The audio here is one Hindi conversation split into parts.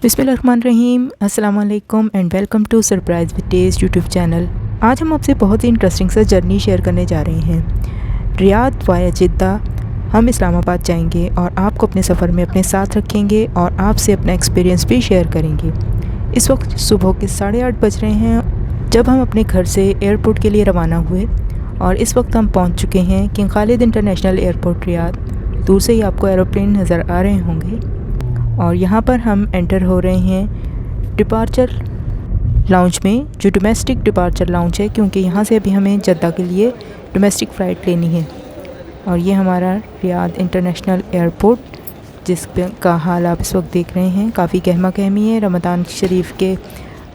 बिस्मिल्लाहिर्रहमानिर्रहीम, अस्सलाम वालेकुम and welcome to surprise with taste YouTube channel. आज हम आपसे बहुत ही इंटरेस्टिंग सा जर्नी शेयर करने जा रहे हैं। रियाद वाया जिद्दा हम इस्लामाबाद जाएंगे और आपको अपने सफ़र में अपने साथ रखेंगे और आपसे अपना एक्सपीरियंस भी शेयर करेंगे। इस वक्त सुबह के 8:30 बज रहे हैं जब हम अपने घर से एयरपोर्ट के लिए रवाना हुए और इस वक्त हम पहुँच चुके हैं king Khalid international airport Riyadh. दूर से ही आपको एरोप्लेन नज़र आ रहे होंगे और यहाँ पर हम एंटर हो रहे हैं डिपार्चर लाउंज में, जो डोमेस्टिक डिपार्चर लाउंज है, क्योंकि यहाँ से अभी हमें जद्दा के लिए डोमेस्टिक फ़्लाइट लेनी है। और ये हमारा रियाद इंटरनेशनल एयरपोर्ट जिसका हाल आप इस वक्त देख रहे हैं, काफ़ी गहमा गहमी है। रमज़ान शरीफ के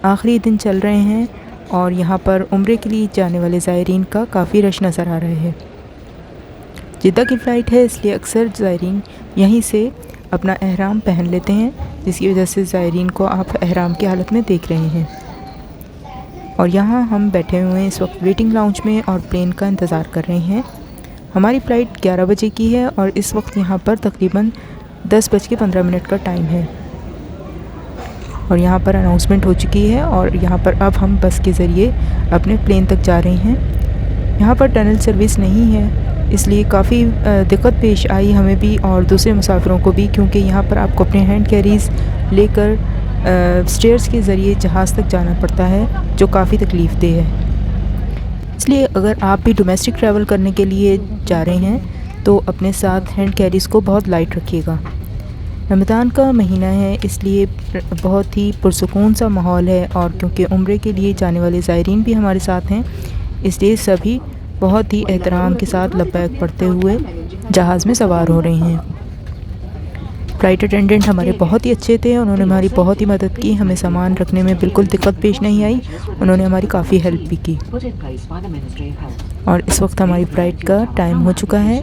आखिरी दिन चल रहे हैं और यहाँ पर उम्रे के लिए जाने वाले ज़ायरीन का काफ़ी रश नज़र आ रहा है। जिद्दा की फ़्लाइट है, इसलिए अक्सर ज़ायरीन यहीं से अपना एहराम पहन लेते हैं, जिसकी वजह से ज़ायरीन को आप एहराम की हालत में देख रहे हैं। और यहाँ हम बैठे हुए हैं इस वक्त वेटिंग लाउंज में और प्लेन का इंतज़ार कर रहे हैं। हमारी फ़्लाइट 11 बजे की है और इस वक्त यहाँ पर तकरीबन 10:15 का टाइम है। और यहाँ पर अनाउंसमेंट हो चुकी है और यहाँ पर अब हम बस के ज़रिए अपने प्लेन तक जा रहे हैं। यहाँ पर टनल सर्विस नहीं है, इसलिए काफ़ी दिक्कत पेश आई हमें भी और दूसरे मुसाफिरों को भी, क्योंकि यहाँ पर आपको अपने हैंड कैरीज़ लेकर स्टेयर्स के ज़रिए जहाज़ तक जाना पड़ता है, जो काफ़ी तकलीफ़देह है। इसलिए अगर आप भी डोमेस्टिक ट्रैवल करने के लिए जा रहे हैं तो अपने साथ हैंड कैरीज़ को बहुत लाइट रखिएगा। रमज़ान का महीना है, इसलिए बहुत ही पुरसुकून सा माहौल है और क्योंकि उम्रे के लिए जाने वाले ज़ायरीन भी हमारे साथ हैं, इसलिए सभी बहुत ही एहतराम के साथ लब्बैक पढ़ते हुए जहाज़ में सवार हो रहे हैं। फ़्लाइट अटेंडेंट हमारे बहुत ही अच्छे थे, उन्होंने हमारी बहुत ही मदद की, हमें सामान रखने में बिल्कुल दिक्कत पेश नहीं आई, उन्होंने हमारी काफ़ी हेल्प भी की। और इस वक्त हमारी फ़्लाइट का टाइम हो चुका है।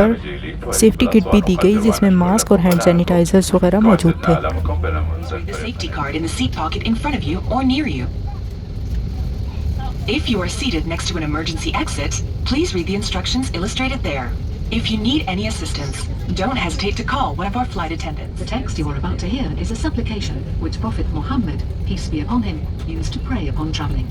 पर सेफ्टी किट भी दी गई, जिसमें मास्क और हैंड सैनिटाइज़र्स वगैरह मौजूद थे। The safety card in the seat pocket in front of you or near you. If you are seated next to an emergency exit, please read the instructions illustrated there. If you need any assistance, don't hesitate to call one of our flight attendants. The text you are about to hear is a supplication which Prophet Muhammad, peace be upon him, used to pray upon traveling.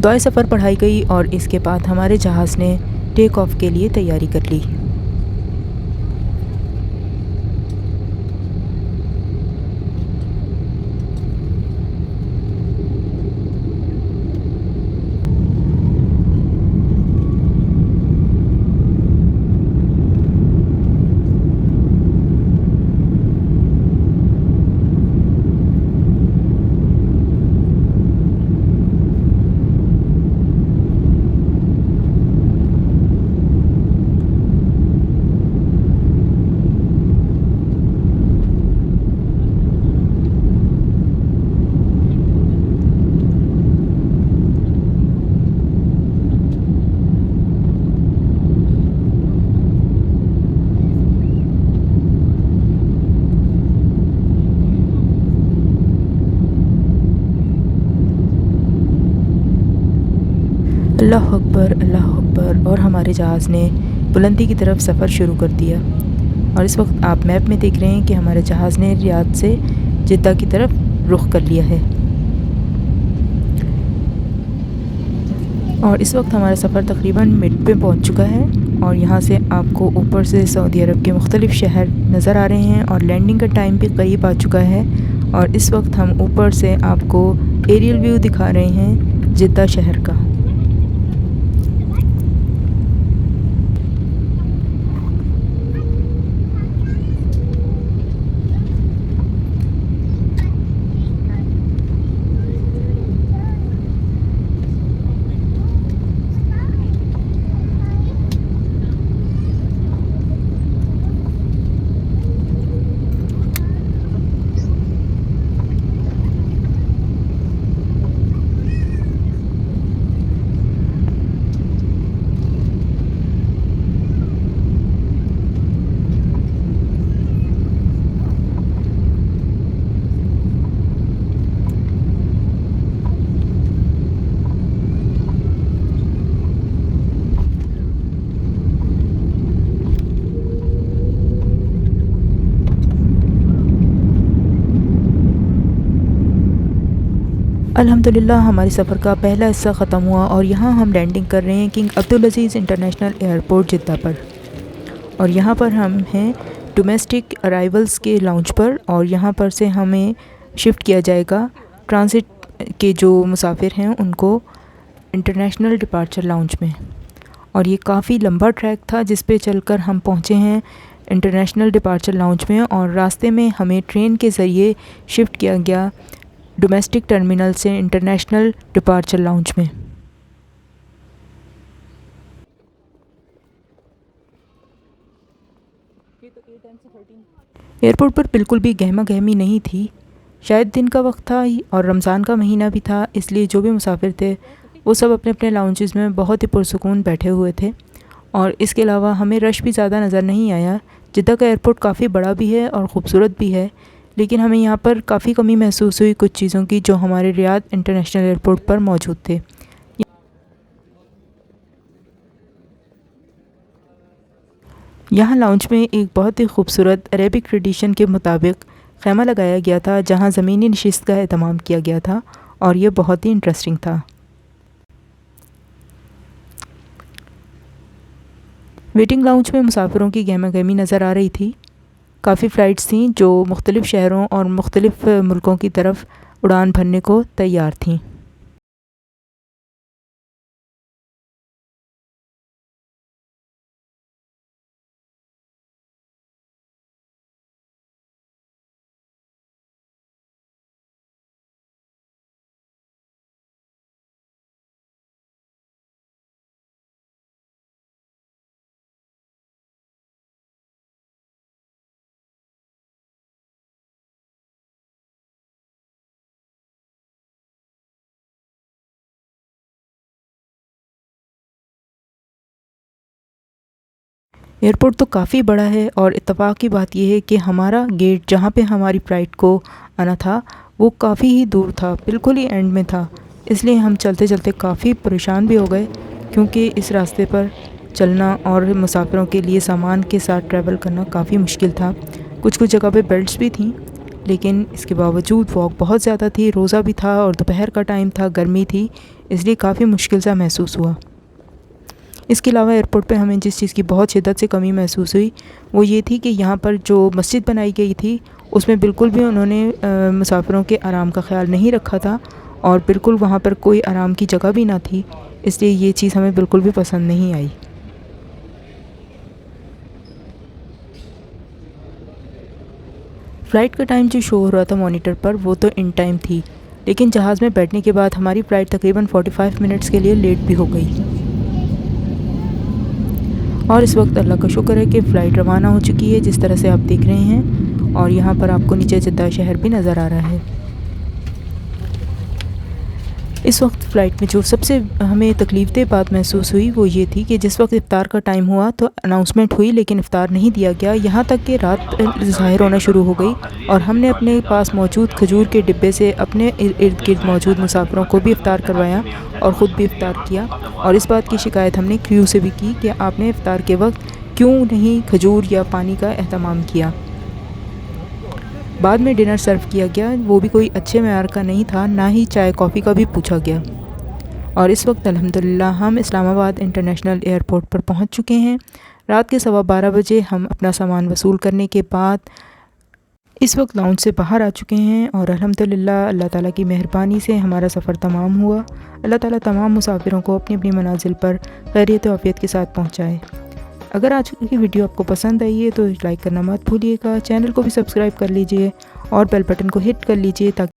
दुआए सफ़र पढ़ाई गई और इसके बाद हमारे जहाज़ ने टेक ऑफ के लिए तैयारी कर ली। अल्लाह अकबर। और हमारे जहाज़ ने बुलंदी की तरफ सफ़र शुरू कर दिया और इस वक्त आप मैप में देख रहे हैं कि हमारे जहाज़ ने रियाद से जिद्दा की तरफ रुख कर लिया है। और इस वक्त हमारा सफ़र तकरीबन मिड पे पहुंच चुका है और यहाँ से आपको ऊपर से सऊदी अरब के मुख्तलिफ़ शहर नज़र आ रहे हैं और लैंडिंग का टाइम भी करीब आ चुका है। और इस वक्त हम ऊपर से आपको एरियल व्यू दिखा रहे हैं जिद्दा शहर का। अल्हम्दुलिल्लाह हमारे सफ़र का पहला हिस्सा ख़त्म हुआ और यहाँ हम लैंडिंग कर रहे हैं किंग अब्दुल अज़ीज़ इंटरनेशनल एयरपोर्ट जिद्दा पर। और यहाँ पर हम हैं डोमेस्टिक अराइवल्स के लाउंज पर और यहाँ पर से हमें शिफ्ट किया जाएगा ट्रांसिट के जो मुसाफिर हैं उनको इंटरनेशनल डिपार्चर लाउंज में। और ये काफ़ी लंबा ट्रैक था जिस पे चलकर हम पहुँचे हैं इंटरनेशनल डिपार्चर लाउंज में। और रास्ते में हमें ट्रेन के ज़रिए शिफ्ट किया गया डोमेस्टिक टर्मिनल से इंटरनेशनल डिपार्चर लाउंज में। एयरपोर्ट पर बिल्कुल भी गहमा गहमी नहीं थी। शायद दिन का वक्त था और रमज़ान का महीना भी था, इसलिए जो भी मुसाफिर थे वो सब अपने अपने लाउंजेस में बहुत ही पुरसुकून बैठे हुए थे। और इसके अलावा हमें रश भी ज़्यादा नज़र नहीं आया। जिद्दा का एयरपोर्ट काफ़ी बड़ा भी है और ख़ूबसूरत भी है, लेकिन हमें यहाँ पर काफ़ी कमी महसूस हुई कुछ चीज़ों की जो हमारे रियाद इंटरनेशनल एयरपोर्ट पर मौजूद थे। यहाँ लाउंज में एक बहुत ही खूबसूरत अरेबिक ट्रेडिशन के मुताबिक खैमा लगाया गया था जहाँ ज़मीनी नशिस्त का एहतमाम किया गया था और ये बहुत ही इंटरेस्टिंग था। वेटिंग लाउंज में मुसाफिरों की गहमा गहमी नज़र आ रही थी। काफ़ी फ़्लाइट्स थीं जो मुख्तलिफ़ शहरों और मुख्तलिफ़ मुल्कों की तरफ उड़ान भरने को तैयार थीं। एयरपोर्ट तो काफ़ी बड़ा है और इत्तेफाक की बात यह है कि हमारा गेट जहाँ पे हमारी फ़्लाइट को आना था वो काफ़ी ही दूर था, बिल्कुल ही एंड में था। इसलिए हम चलते चलते काफ़ी परेशान भी हो गए क्योंकि इस रास्ते पर चलना और मुसाफिरों के लिए सामान के साथ ट्रैवल करना काफ़ी मुश्किल था। कुछ कुछ जगह पे बेल्ट्स भी थीं, लेकिन इसके बावजूद फॉग बहुत ज़्यादा थी, रोज़ा भी था और दोपहर का टाइम था, गर्मी थी, इसलिए काफ़ी मुश्किल सा महसूस हुआ। इसके अलावा एयरपोर्ट पे हमें जिस चीज़ की बहुत शिद्दत से कमी महसूस हुई वो ये थी कि यहाँ पर जो मस्जिद बनाई गई थी उसमें बिल्कुल भी उन्होंने मुसाफिरों के आराम का ख्याल नहीं रखा था और बिल्कुल वहाँ पर कोई आराम की जगह भी ना थी, इसलिए ये चीज़ हमें बिल्कुल भी पसंद नहीं आई। फ़्लाइट का टाइम जो शो हो रहा था मॉनिटर पर वो तो इन टाइम थी, लेकिन जहाज़ में बैठने के बाद हमारी फ़्लाइट तकरीबन 45 मिनट्स के लिए लेट भी हो गई। और इस वक्त अल्लाह का शुक्र है कि फ़्लाइट रवाना हो चुकी है जिस तरह से आप देख रहे हैं। और यहाँ पर आपको नीचे जिद्दा शहर भी नज़र आ रहा है। इस वक्त फ़्लाइट में जो सबसे हमें तकलीफ़देह बात महसूस हुई वो ये थी कि जिस वक्त इफ्तार का टाइम हुआ तो अनाउंसमेंट हुई लेकिन इफ्तार नहीं दिया गया, यहाँ तक कि रात ज़ाहिर होना शुरू हो गई और हमने अपने पास मौजूद खजूर के डिब्बे से अपने इर्द गिर्द मौजूद मुसाफिरों को भी इफ्तार करवाया और ख़ुद भी इफ्तार किया। और इस बात की शिकायत हमने क्रू से भी की कि आपने इफ्तार के वक्त क्यों नहीं खजूर या पानी का एहतमाम किया। बाद में डिनर सर्व किया गया, वो भी कोई अच्छे मेयार का नहीं था, ना ही चाय कॉफ़ी का भी पूछा गया। और इस वक्त अल्हम्दुलिल्लाह हम इस्लामाबाद इंटरनेशनल एयरपोर्ट पर पहुंच चुके हैं। रात के 12:15 बजे हम अपना सामान वसूल करने के बाद इस वक्त लाउंज से बाहर आ चुके हैं और अल्हम्दुलिल्लाह अल्लाह ताला की मेहरबानी से हमारा सफ़र तमाम हुआ। अल्लाह ताला तमाम मुसाफिरों को अपनी अपनी मनाजिल पर खैरियत और आफियत के साथ पहुँचाए। अगर आज की वीडियो आपको पसंद आई है तो लाइक करना मत भूलिएगा। चैनल को भी सब्सक्राइब कर लीजिए और बेल बटन को हिट कर लीजिए ताकि